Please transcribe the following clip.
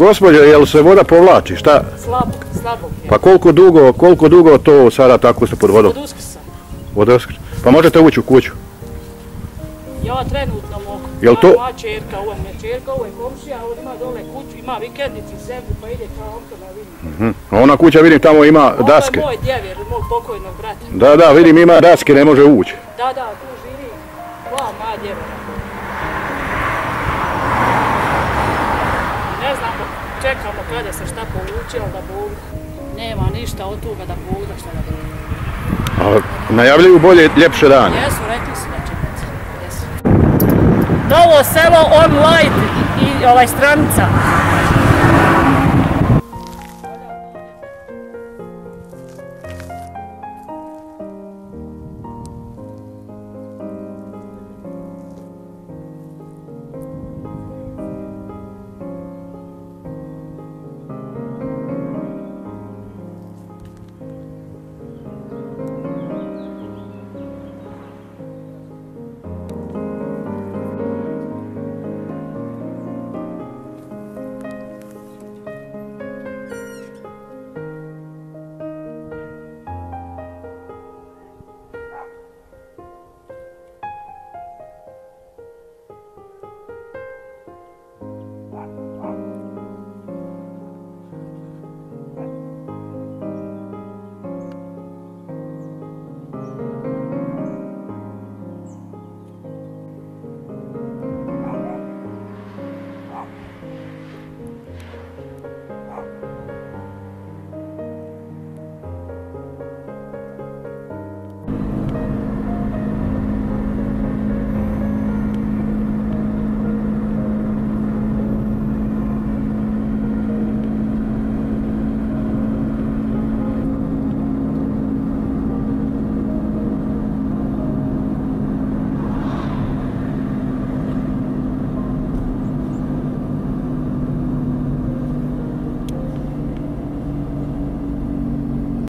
Gospođo, jel se voda povlači, šta? Slabo. Pa koliko dugo to sada tako ste pod vodom? Od Uskrsa. Od Uskrsa. Pa možete ući u kuću? Ja trenutno mogu. Jel to? Moja čerka, ovo je čerka, ovo je komšija, ovo ima dole kuću, ima vikendici, zemlju, pa ide kao auto na vidim. Ona kuća vidim tamo ima daske. Ovo je moj djevjer, moj pokojnog brata. Da, vidim ima daske, ne može ući. Da, tu živi moja djevjera. Ne znam, čekamo kada se šta povuče, ali da Bog nema ništa od toga da Bog da šta da bude. A najavljaju bolje, ljepše dane. Jesu, rekli su da će biti. Jesu. Novo selo online i stranica.